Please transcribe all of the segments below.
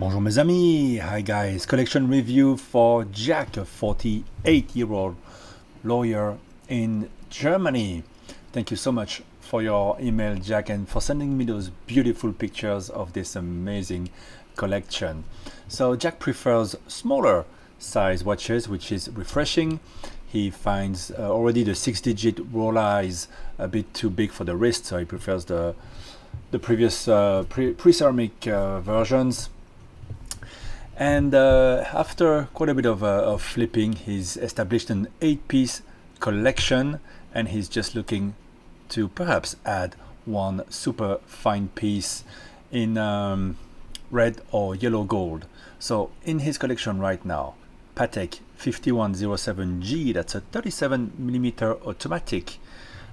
Bonjour mes amis, hi guys, collection review for Jack, a 48-year-old lawyer in Germany. Thank you so much for your email, Jack, and for sending me those beautiful pictures of this amazing collection. So Jack prefers smaller size watches, which is refreshing. He finds already the 6-digit Rolex a bit too big for the wrist, so he prefers the previous pre-ceramic versions. And after quite a bit of flipping, he's established an 8-piece collection, and he's just looking to perhaps add one super fine piece in red or yellow gold. So in his collection right now, Patek 5107G, that's a 37mm automatic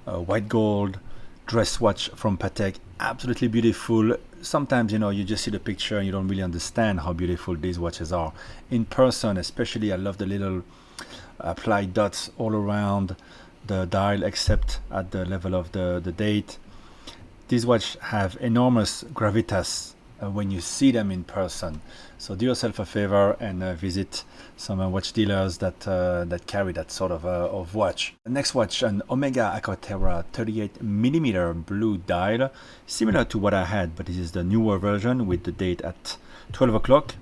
white gold dress watch from Patek, absolutely beautiful. Sometimes, you just see the picture and you don't really understand how beautiful these watches are in person. Especially, I love the little applied dots all around the dial, except at the level of the date. These watches have enormous gravitas when you see them in person. So do yourself a favor and visit some watch dealers that carry that sort of watch. The next watch, an Omega Aquaterra 38mm blue dial, similar to what I had, but this is the newer version with the date at 12 o'clock.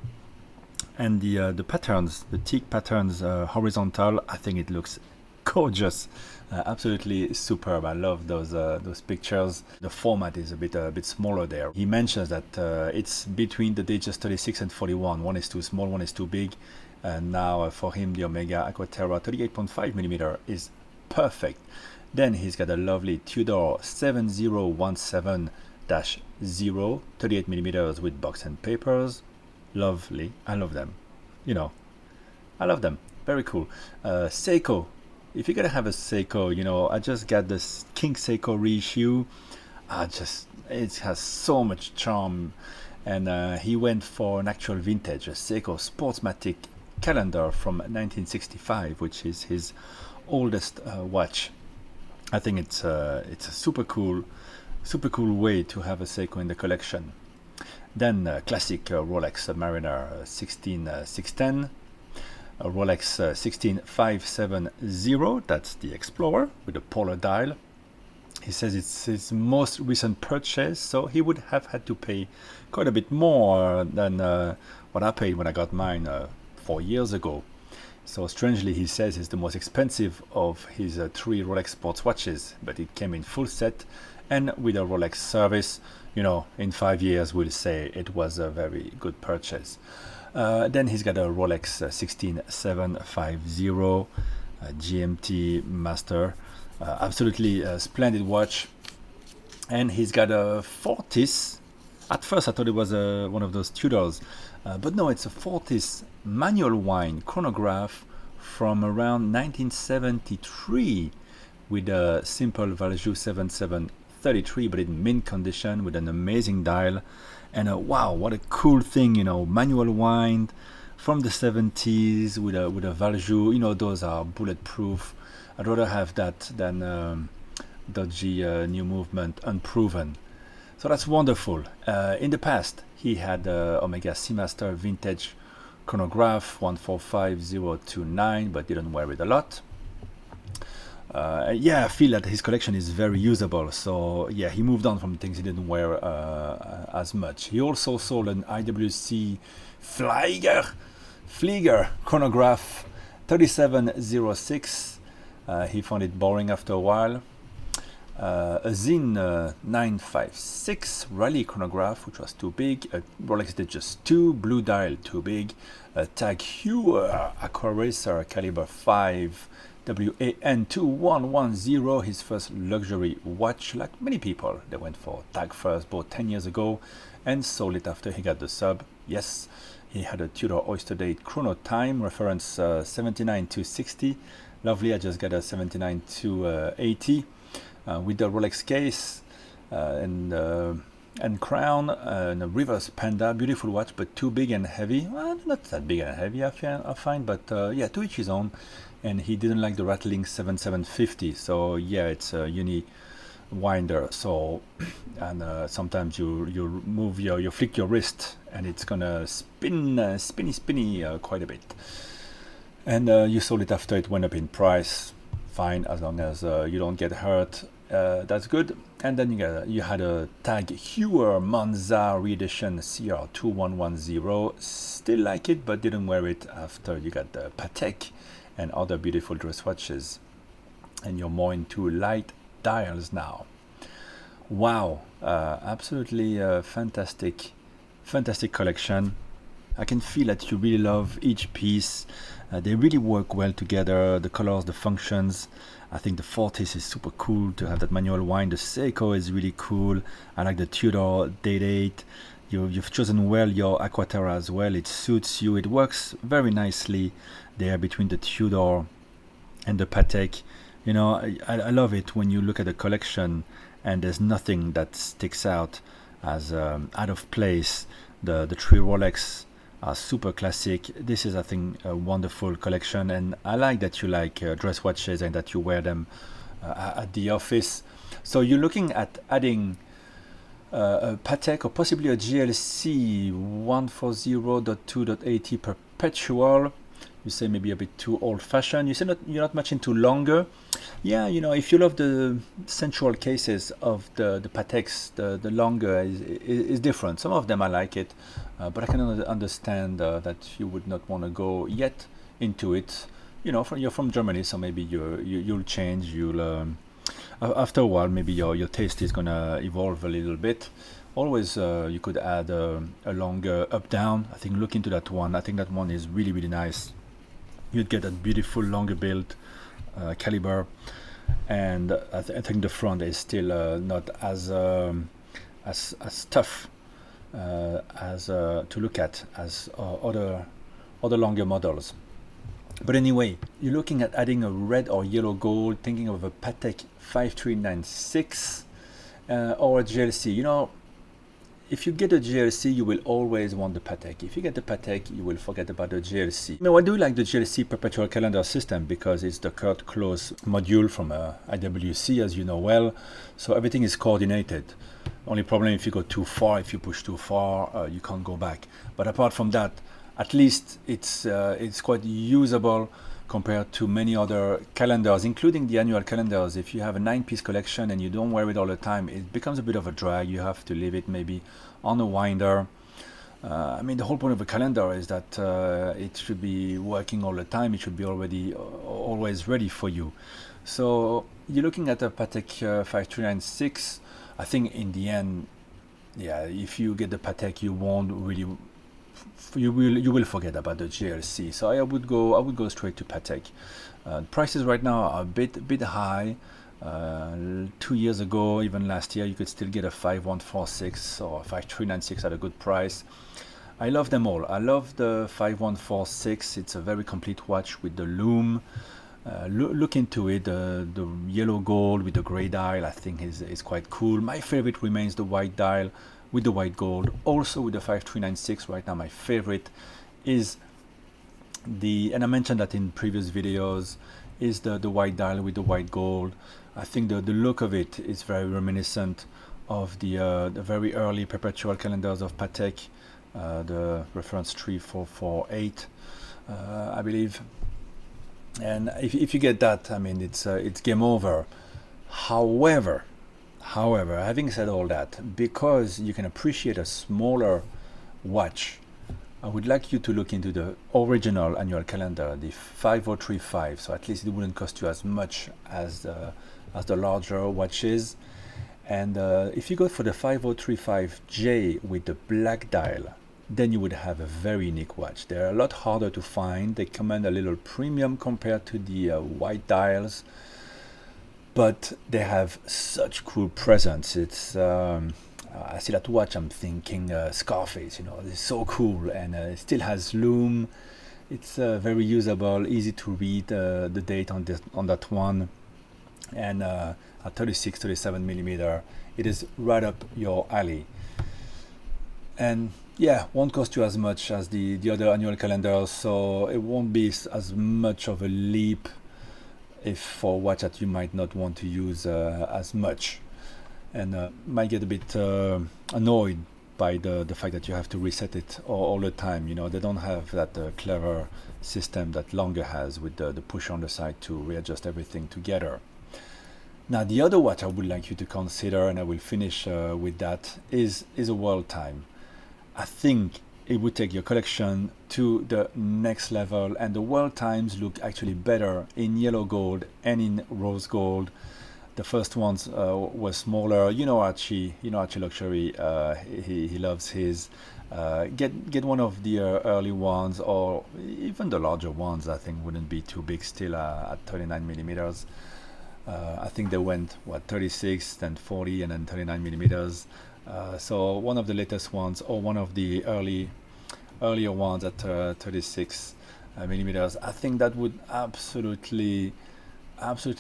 And the patterns, the teak patterns, horizontal, I think it looks gorgeous, absolutely superb. I love those pictures. The format is a bit smaller there. He mentions that it's between the Datejust 36 and 41. One is too small, one is too big, and now for him the Omega Aquaterra 38.5mm is perfect. Then he's got a lovely Tudor 7017-0, 38mm with box and papers. Lovely. I love them. I love them. Very cool. Seiko. If you're gonna have a Seiko, I just got this King Seiko reissue. It has so much charm, and he went for an actual vintage, a Seiko Sportsmatic calendar from 1965, which is his oldest watch. I think it's a super cool way to have a Seiko in the collection. Then classic Rolex Submariner 16610. A Rolex 16570, that's the Explorer with a polar dial. He says it's his most recent purchase, so he would have had to pay quite a bit more than what I paid when I got mine 4 years ago. So strangely, he says it's the most expensive of his 3 Rolex sports watches, but it came in full set and with a Rolex service. In 5 years we'll say it was a very good purchase. Then he's got a Rolex 16750 Gmt Master, absolutely splendid watch. And he's got a Fortis. At first I thought it was one of those Tudors, but no, it's a Fortis manual wind chronograph from around 1973 with a simple Valjoux 7733, but in mint condition with an amazing dial. And wow, what a cool thing, manual wind from the 70s with a Valjoux. Those are bulletproof. I'd rather have that than dodgy new movement, unproven. So that's wonderful. In the past, he had Omega Seamaster vintage chronograph 145029, but didn't wear it a lot. I feel that his collection is very usable. So he moved on from things he didn't wear as much. He also sold an IWC Flieger chronograph 3706. He found it boring after a while. A Zin 956 rally chronograph, which was too big. A Rolex Datejust 2 blue dial, too big. A Tag Heuer Aquaracer caliber 5 WAN2110, his first luxury watch. Like many people, they went for Tag first, bought 10 years ago, and sold it after he got the sub. Yes, he had a Tudor Oyster Date Chrono Time, reference 79260. Lovely, I just got a 79280 with the Rolex case and crown and a reverse panda. Beautiful watch, but too big and heavy. Well, not that big and heavy, I find, but to each his own. And he didn't like the rattling 7750, so it's a winder. So and sometimes you move you flick your wrist and it's gonna spin spinny quite a bit. And you sold it after it went up in price. Fine, as long as you don't get hurt, that's good. And then you had a Tag Heuer Monza reedition CR2110. Still like it, but didn't wear it after you got the Patek and other beautiful dress watches. And you're more into light dials now. Wow, absolutely fantastic collection. I can feel that you really love each piece. They really work well together, the colors, the functions. I think the Fortis is super cool to have that manual wind. The Seiko is really cool. I like the Tudor Date. You've chosen well your Aquaterra as well. It suits you. It works very nicely there between the Tudor and the Patek. You know, I love it when you look at the collection and there's nothing that sticks out as out of place. The three Rolex are super classic. This is, I think, a wonderful collection, and I like that you like dress watches and that you wear them at the office. So you're looking at adding a Patek or possibly a GLC 140.2.80 perpetual. You say maybe a bit too old-fashioned. You say you're not much into longer. Yeah, you know, if you love the sensual cases of the Pateks, the longer is different. Some of them I like it, but I can understand that you would not want to go yet into it. You know, you're from Germany, so maybe you'll change. You'll after a while, maybe your taste is gonna evolve a little bit. Always, you could add a longer up-down. I think look into that one. I think that one is really nice. You'd get that beautiful longer build caliber, and I think the front is still not as tough as to look at as other longer models. But anyway, you're looking at adding a red or yellow gold, thinking of a Patek 5396 or a GLC. You know, if you get a GLC, you will always want the Patek. If you get the Patek, you will forget about the GLC. Now, I do like the GLC perpetual calendar system because it's the Kurt Close module from IWC, as you know well. So everything is coordinated. Only problem if you go too far, if you push too far, you can't go back. But apart from that, at least it's quite usable compared to many other calendars, including the annual calendars. If you have a 9-piece collection and you don't wear it all the time, it becomes a bit of a drag. You have to leave it maybe on a winder. I mean, the whole point of a calendar is that it should be working all the time. It should be always ready for you. So you're looking at a Patek 5396. I think in the end, yeah, if you get the Patek, you won't really. You will forget about the GLC. So I would go straight to Patek. Prices right now are a bit high. 2 years ago, even last year, you could still get a 5146 or 5396 at a good price. I love them all. I love the 5146. It's a very complete watch with the lume. Look into it. The yellow gold with the gray dial, I think is quite cool. My favorite remains the white dial with the white gold. Also with the 5396 right now, my favorite is and I mentioned that in previous videos, is the white dial with the white gold. I think the look of it is very reminiscent of the very early perpetual calendars of Patek, the reference 3448, I believe. And if you get that, I mean, it's game over. However, having said all that, because you can appreciate a smaller watch, I would like you to look into the original annual calendar, the 5035. So at least it wouldn't cost you as much as the larger watches. And if you go for the 5035J with the black dial, then you would have a very unique watch. They're a lot harder to find. They command a little premium compared to the white dials, but they have such cool presence. It's I see that watch, I'm thinking Scarface. You know, it's so cool, and it still has lume. It's very usable, easy to read the date on that one, and at 37 millimeter, it is right up your alley. And yeah, won't cost you as much as the other annual calendars, so it won't be as much of a leap if for a watch that you might not want to use as much. and might get a bit annoyed by the fact that you have to reset it all the time. You know, they don't have that clever system that Longer has with the push on the side to readjust everything together. Now, the other watch I would like you to consider, and I will finish with that, is a world time. I think it would take your collection to the next level, and the world times look actually better in yellow gold and in rose gold. The first ones were smaller. You know Archie Luxury, he loves his. Get one of the early ones, or even the larger ones. I think wouldn't be too big still at 39 millimeters. I think they went 36, then 40, and then 39 millimeters. So one of the latest ones, or one of the earlier ones at 36 millimeters. I think that would absolutely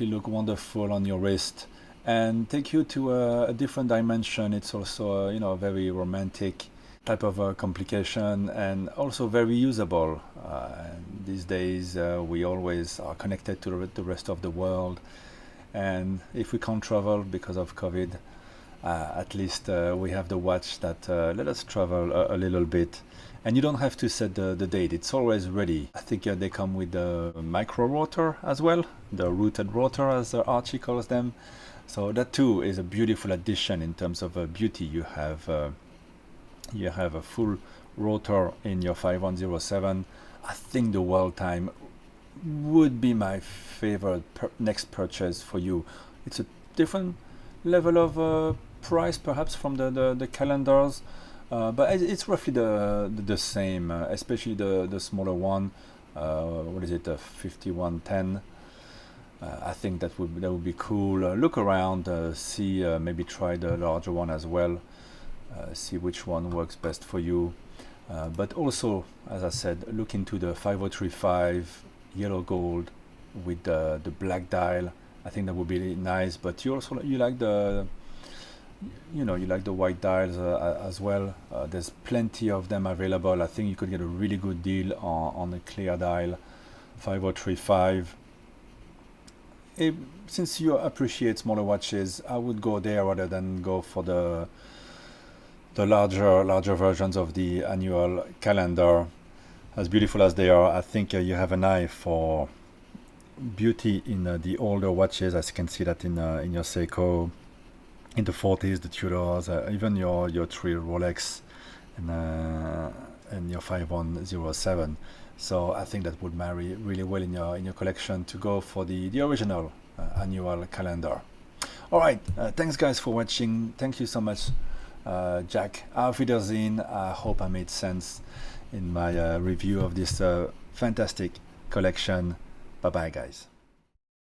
look wonderful on your wrist and take you to a different dimension. It's also a very romantic type of complication, and also very usable. These days we always are connected to the rest of the world, and if we can't travel because of COVID, at least we have the watch that let us travel a little bit. And you don't have to set the date, it's always ready. I think they come with the micro rotor as well, the rooted rotor as Archie calls them. So that too is a beautiful addition in terms of beauty. You have a full rotor in your 5107. I think the world time would be my favorite next purchase for you. It's a different level of price perhaps from the calendars, but it's roughly the same, especially the smaller one. What is it, 5110? I think that would be cool. Look around, see, maybe try the larger one as well, see which one works best for you. But also, as I said, look into the 5035 yellow gold with the black dial. I think that would be nice. But you like the you like the white dials as well. There's plenty of them available. I think you could get a really good deal on a clear dial 5035. Since you appreciate smaller watches, I would go there rather than go for the larger versions of the annual calendar. As beautiful as they are, I think you have an eye for beauty in the older watches. As you can see that in your Seiko, in the 40s, the Tudors, even your 3 Rolex, and your 5107. So I think that would marry really well in your collection to go for the original annual calendar. All right, thanks guys for watching. Thank you so much, Jack. Auf Wiedersehen. I hope I made sense in my review of this fantastic collection. Bye bye guys.